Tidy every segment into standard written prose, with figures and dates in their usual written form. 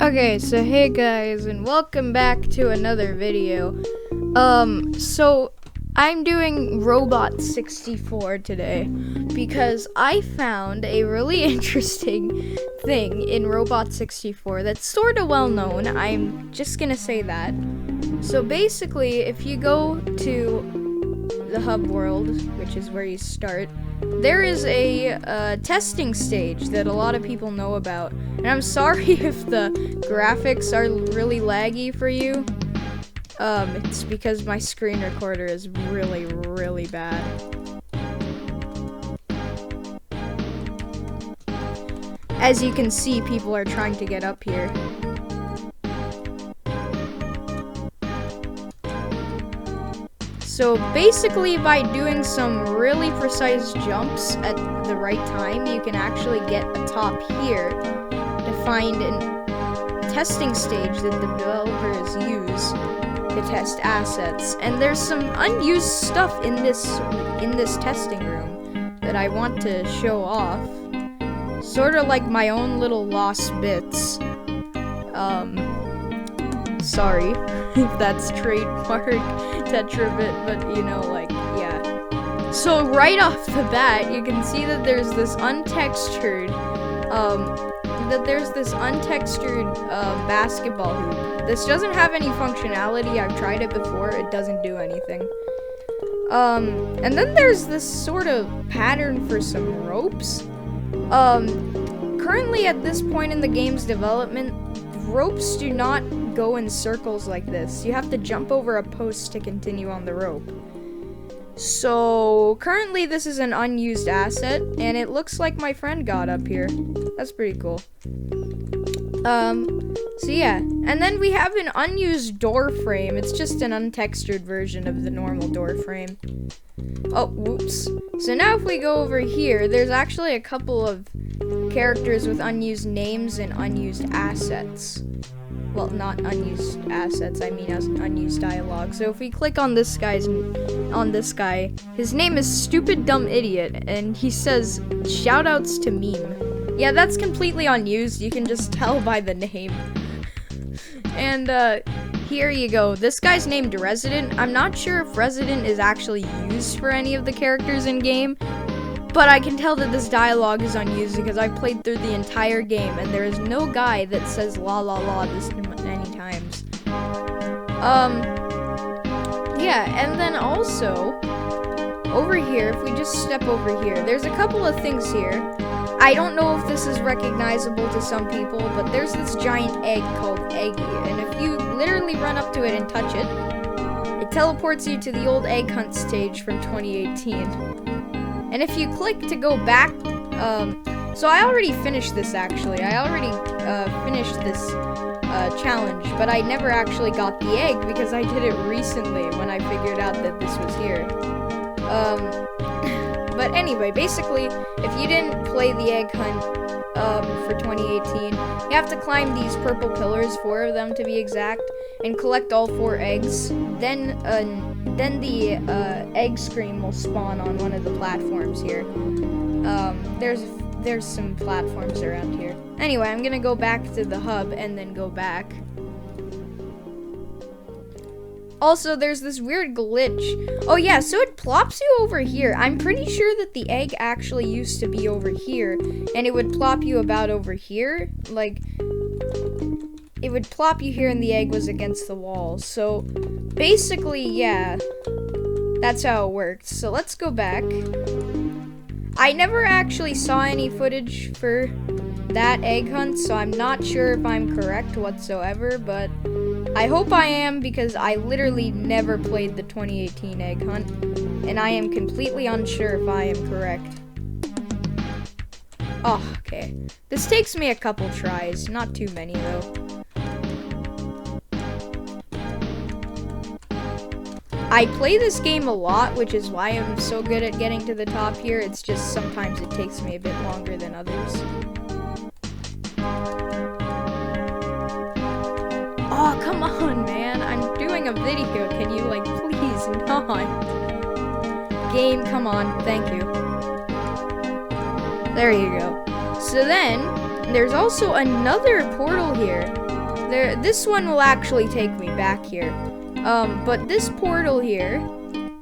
Okay, so hey guys, and welcome back to another video. So I'm doing Robot 64 today because I found a really interesting thing in Robot 64 that's sort of well known. I'm just gonna say that. So basically, if you go to the hub world, which is where you start, there is a testing stage that a lot of people know about. And I'm sorry if the graphics are really laggy for you. It's because my screen recorder is really, really bad. As you can see, people are trying to get up here. So basically, by doing some really precise jumps at the right time, you can actually get atop here to find a testing stage that the developers use to test assets. And there's some unused stuff in this testing room that I want to show off. Sort of like my own little lost bits. Sorry if that's trademark Tetrabit, but you know, like, yeah. So right off the bat, you can see that there's this untextured, basketball hoop. This doesn't have any functionality. I've tried it before. It doesn't do anything. And then there's this sort of pattern for some ropes. Currently at this point in the game's development, ropes do not go in circles like this. You have to jump over a post to continue on the rope. So currently this is an unused asset, and it looks like my friend got up here. That's pretty cool. So yeah, and then we have an unused door frame. It's just an untextured version of the normal door frame. Oh, whoops. So now if we go over here, there's actually a couple of characters with unused names and unused assets. Well, not unused assets, I mean as unused dialogue. So if we click on this guy, his name is Stupid Dumb Idiot, and he says, "Shoutouts to meme." Yeah, that's completely unused, you can just tell by the name. And here you go. This guy's named Resident. I'm not sure if Resident is actually used for any of the characters in game, but I can tell that this dialogue is unused because I played through the entire game and there is no guy that says la la la this many times. Yeah, and then also, over here, if we just step over here, there's a couple of things here. I don't know if this is recognizable to some people, but there's this giant egg called Eggy, and if you literally run up to it and touch it, it teleports you to the old egg hunt stage from 2018. And if you click to go back, so I already finished this actually. I already finished this challenge, but I never actually got the egg because I did it recently when I figured out that this was here. But anyway, basically, if you didn't play the egg hunt for 2018, you have to climb these purple pillars, 4 of them to be exact, and collect all 4 eggs. Then the egg scream will spawn on one of the platforms here. There's some platforms around here. Anyway, I'm gonna go back to the hub and then go back. Also, there's this weird glitch. Oh yeah, so it plops you over here. I'm pretty sure that the egg actually used to be over here, and it would plop you about over here. Like, it would plop you here and the egg was against the wall. So, basically, yeah, that's how it worked. So let's go back. I never actually saw any footage for that egg hunt, so I'm not sure if I'm correct whatsoever, but I hope I am because I literally never played the 2018 egg hunt, and I am completely unsure if I am correct. Oh, okay. This takes me a couple tries, not too many though. I play this game a lot, which is why I'm so good at getting to the top here. It's just sometimes it takes me a bit longer than others. Oh, come on, man. I'm doing a video. Can you, like, please not? Game, come on. Thank you. There you go. So then, there's also another portal here. This one will actually take me back here. But this portal here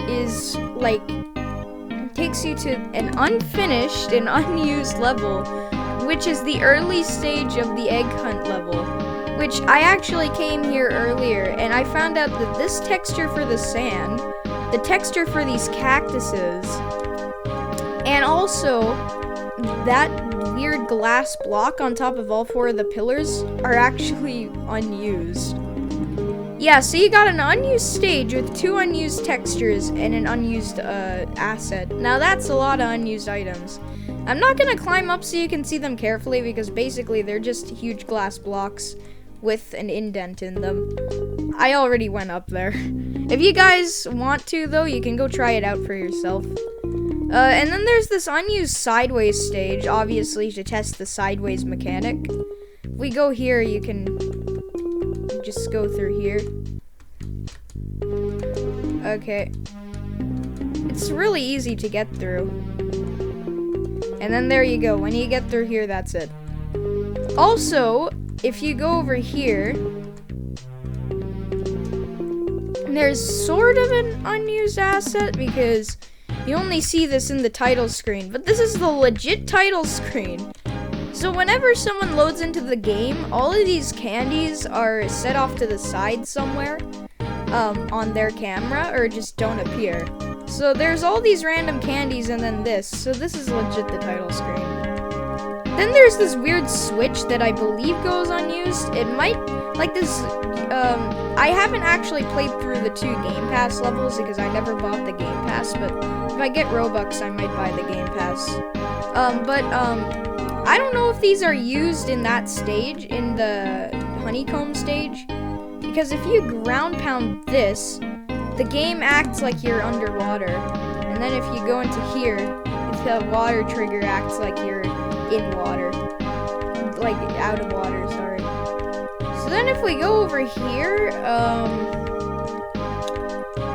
is like takes you to an unfinished and unused level, which is the early stage of the egg hunt level, which I actually came here earlier and I found out that this texture for the sand, the texture for these cactuses, and also that weird glass block on top of all 4 of the pillars are actually unused. Yeah, so you got an unused stage with 2 unused textures and an unused asset. Now that's a lot of unused items. I'm not gonna climb up so you can see them carefully because basically they're just huge glass blocks with an indent in them. I already went up there. If you guys want to though, you can go try it out for yourself. And then there's this unused sideways stage, obviously to test the sideways mechanic. If we go here, you can just go through here. Okay. It's really easy to get through. And then there you go. When you get through here, that's it. Also, if you go over here, there's sort of an unused asset because you only see this in the title screen, but this is the legit title screen. So whenever someone loads into the game, all of these candies are set off to the side somewhere on their camera or just don't appear. So there's all these random candies and then this. So this is legit the title screen. Then there's this weird switch that I believe goes unused. It might, like this, I haven't actually played through the 2 Game Pass levels because I never bought the Game Pass, but if I get Robux, I might buy the Game Pass. I don't know if these are used in that stage, in the honeycomb stage, because if you ground pound this, the game acts like you're underwater, and then if you go into here, the water trigger acts like you're in water, like out of water, sorry. So then if we go over here,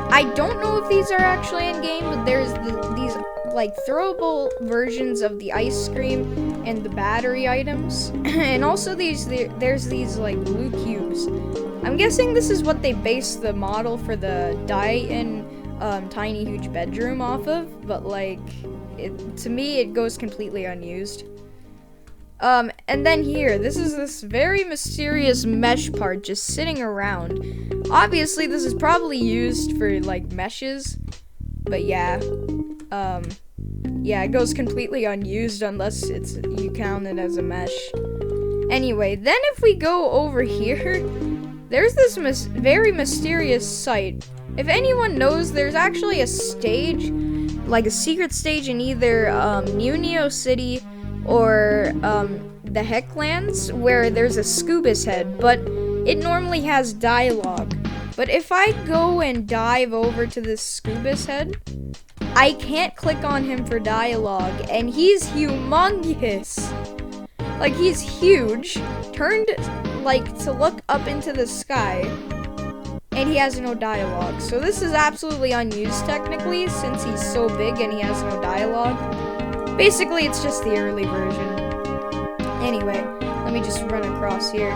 I don't know if these are actually in game, but there's these like throwable versions of the ice cream and the battery items, and also there's these like blue cubes. I'm guessing this is what they based the model for the die in Tiny Huge Bedroom off of, but like to me it goes completely unused. And then here, this is this very mysterious mesh part just sitting around. Obviously this is probably used for like meshes, but yeah. Yeah, it goes completely unused unless you count it as a mesh. Anyway, then if we go over here, there's this very mysterious site. If anyone knows, there's actually a stage, like a secret stage in either Neo City or the Hecklands, where there's a Scooba's head, but it normally has dialogue. But if I go and dive over to this Scooba's head, I can't click on him for dialogue, and he's humongous. Like, he's huge, turned, like, to look up into the sky, and he has no dialogue. So this is absolutely unused, technically, since he's so big and he has no dialogue. Basically, it's just the early version. Anyway, let me just run across here.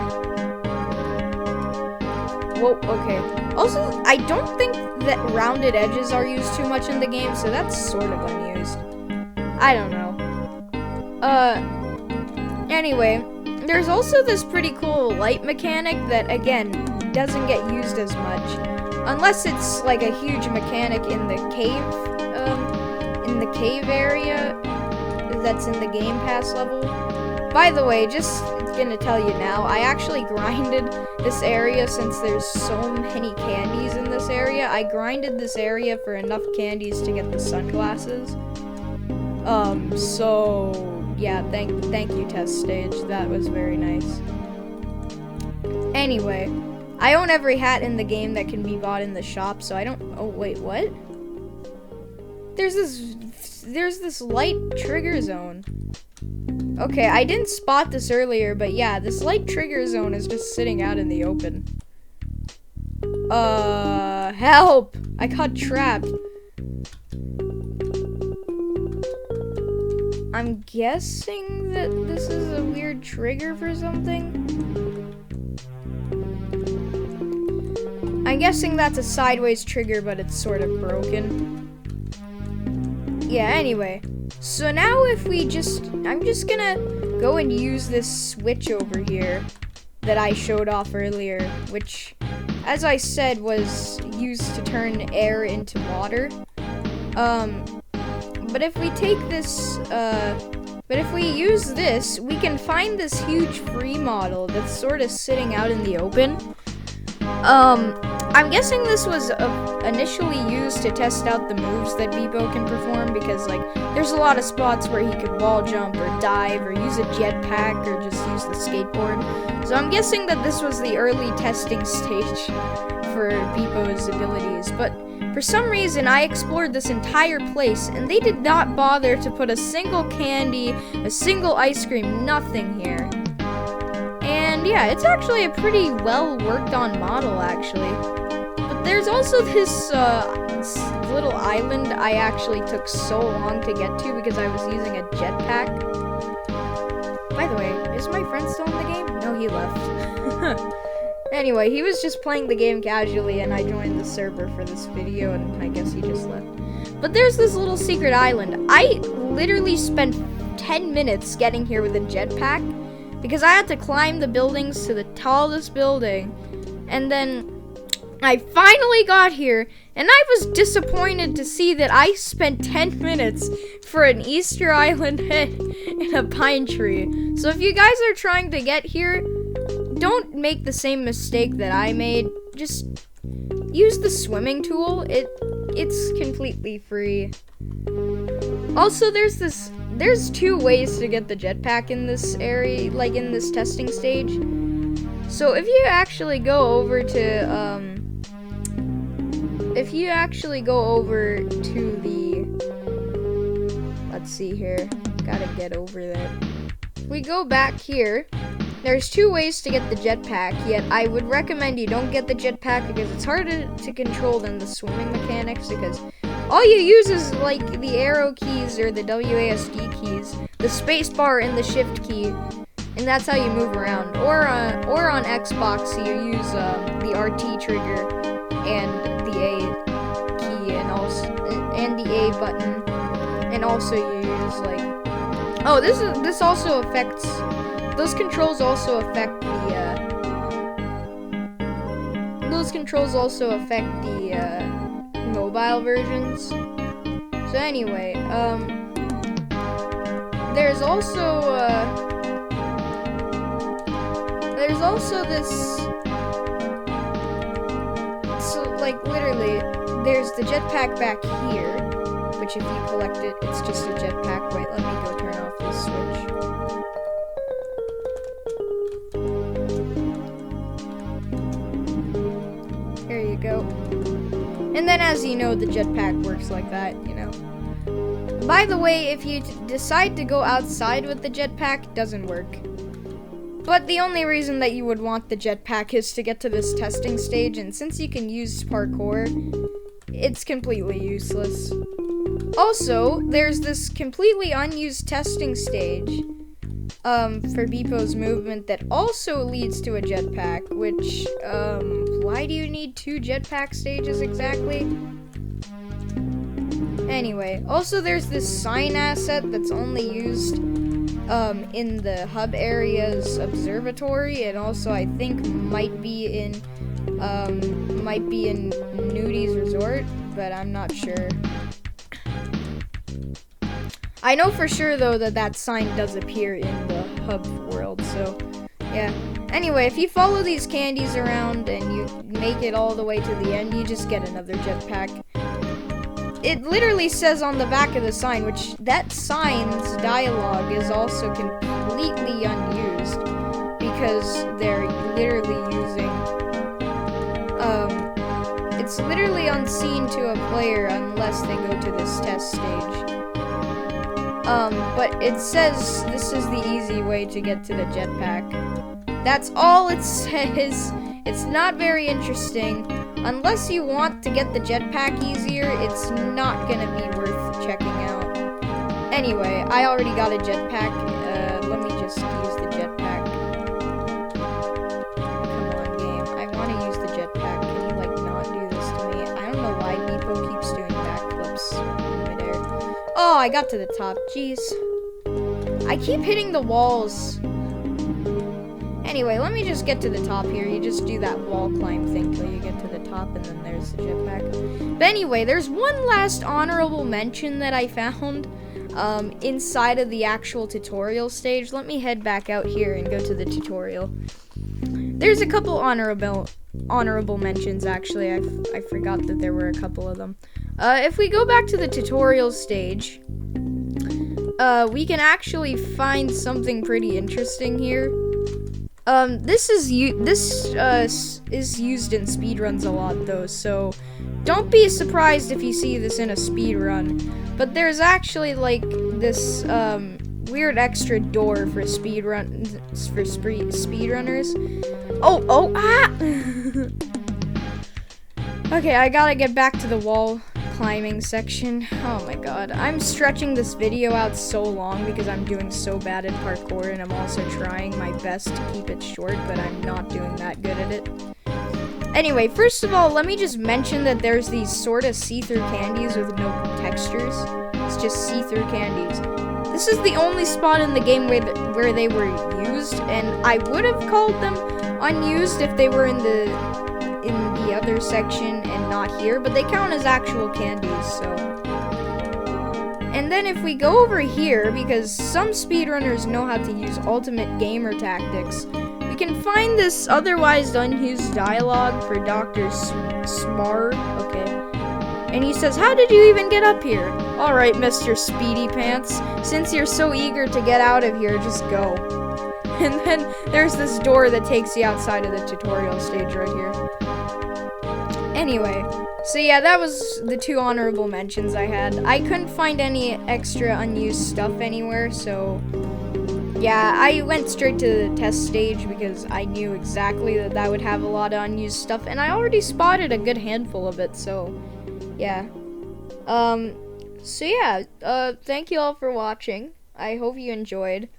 Whoa, okay. Also, I don't think that rounded edges are used too much in the game, so that's sort of unused. I don't know. Anyway, there's also this pretty cool light mechanic that, again, doesn't get used as much. Unless it's, like, a huge mechanic in the cave area that's in the Game Pass level. By the way, just gonna tell you now, I actually grinded this area since there's so many candies in this area. I grinded this area for enough candies to get the sunglasses. So yeah, thank you, test stage. That was very nice. Anyway, I own every hat in the game that can be bought in the shop, so I don't. Oh wait, what? There's this light trigger zone. Okay, I didn't spot this earlier, but yeah, this light trigger zone is just sitting out in the open. Help! I got trapped. I'm guessing that this is a weird trigger for something. I'm guessing that's a sideways trigger, but it's sort of broken. Yeah, anyway. So now if we I'm just gonna go and use this switch over here that I showed off earlier, which, as I said, was used to turn air into water. But if we take this, but if we use this, we can find this huge free model that's sort of sitting out in the open. I'm guessing this was initially used to test out the moves that Beepo can perform, because like there's a lot of spots where he could wall jump or dive or use a jetpack or just use the skateboard. So I'm guessing that this was the early testing stage for Beepo's abilities. But for some reason I explored this entire place and they did not bother to put a single candy, a single ice cream, nothing here. And yeah, it's actually a pretty well worked on model actually. But there's also this little island I actually took so long to get to because I was using a jetpack. By the way, is my friend still in the game? No, he left. Anyway, he was just playing the game casually and I joined the server for this video and I guess he just left. But there's this little secret island. I literally spent 10 minutes getting here with a jetpack because I had to climb the buildings to the tallest building, and then I finally got here, and I was disappointed to see that I spent 10 minutes for an Easter Island head in a pine tree. So if you guys are trying to get here, don't make the same mistake that I made. Just use the swimming tool. It's completely free. Also, there's two ways to get the jetpack in this area, like in this testing stage. So if you actually go over to let's see here, gotta get over there. If we go back here, there's two ways to get the jetpack, yet I would recommend you don't get the jetpack because it's harder to control than the swimming mechanics, because all you use is like the arrow keys or the WASD keys, the space bar and the shift key, and that's how you move around. Or on Xbox you use the RT trigger and the A key and the A button, and also you use like this also affects. Those controls also affect the mobile versions. So anyway, there's also this. So like literally, there's the jetpack back here, which if you collect it, it's just a jetpack. Wait, let me go turn off this switch. Go. And then, as you know, the jetpack works like that, you know. By the way, if you decide to go outside with the jetpack, it doesn't work. But the only reason that you would want the jetpack is to get to this testing stage, and since you can use parkour, it's completely useless. Also, there's this completely unused testing stage for Beepo's movement that also leads to a jetpack, which, why do you need two jetpack stages exactly? Anyway, also there's this sign asset that's only used, in the hub area's observatory, and also I think might be in Nudie's resort, but I'm not sure. I know for sure, though, that sign does appear in the hub world, so, yeah. Anyway, if you follow these candies around and you make it all the way to the end, you just get another jetpack. It literally says on the back of the sign, which that sign's dialogue is also completely unused, because they're literally using, it's literally unseen to a player unless they go to this test stage. But it says this is the easy way to get to the jetpack. That's all it says. It's not very interesting. Unless you want to get the jetpack easier, it's not gonna be worth checking out. Anyway, I already got a jetpack. Let me just use the jetpack. Come on, game. I want to use the jetpack. Can you, like, I got to the top. Jeez. I keep hitting the walls. Anyway, let me just get to the top here. You just do that wall climb thing till you get to the top, and then there's the jetpack. But anyway, there's one last honorable mention that I found inside of the actual tutorial stage. Let me head back out here and go to the tutorial. There's a couple honorable mentions, actually. I forgot that there were a couple of them. If we go back to the tutorial stage, we can actually find something pretty interesting here. This is used in speedruns a lot, though, so don't be surprised if you see this in a speedrun. But there's actually like this weird extra door for speedrunners. Okay, I gotta get back to the wall climbing section. Oh my god, I'm stretching this video out so long because I'm doing so bad at parkour, and I'm also trying my best to keep it short, but I'm not doing that good at it. Anyway, first of all, let me just mention that there's these sort of see-through candies with no textures. It's just see-through candies. This is the only spot in the game where they were used, and I would have called them unused if they were in the other section and not here, but they count as actual candies, so. And then if we go over here, because some speedrunners know how to use ultimate gamer tactics, we can find this otherwise unused dialogue for Dr. Smar. Okay. And he says, "How did you even get up here?" "All right, Mr. Speedy Pants, since you're so eager to get out of here, just go." And then there's this door that takes you outside of the tutorial stage right here. Anyway, so yeah, that was the two honorable mentions I had. I couldn't find any extra unused stuff anywhere, so yeah, I went straight to the test stage because I knew exactly that would have a lot of unused stuff, and I already spotted a good handful of it, so yeah. Thank you all for watching. I hope you enjoyed.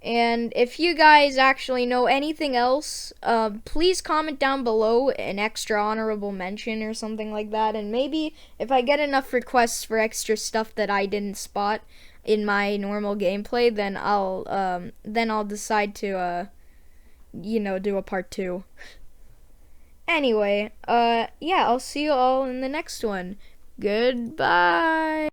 And if you guys actually know anything else, please comment down below an extra honorable mention or something like that. And maybe if I get enough requests for extra stuff that I didn't spot in my normal gameplay, then I'll decide to, do a part 2. Anyway, yeah, I'll see you all in the next one. Goodbye.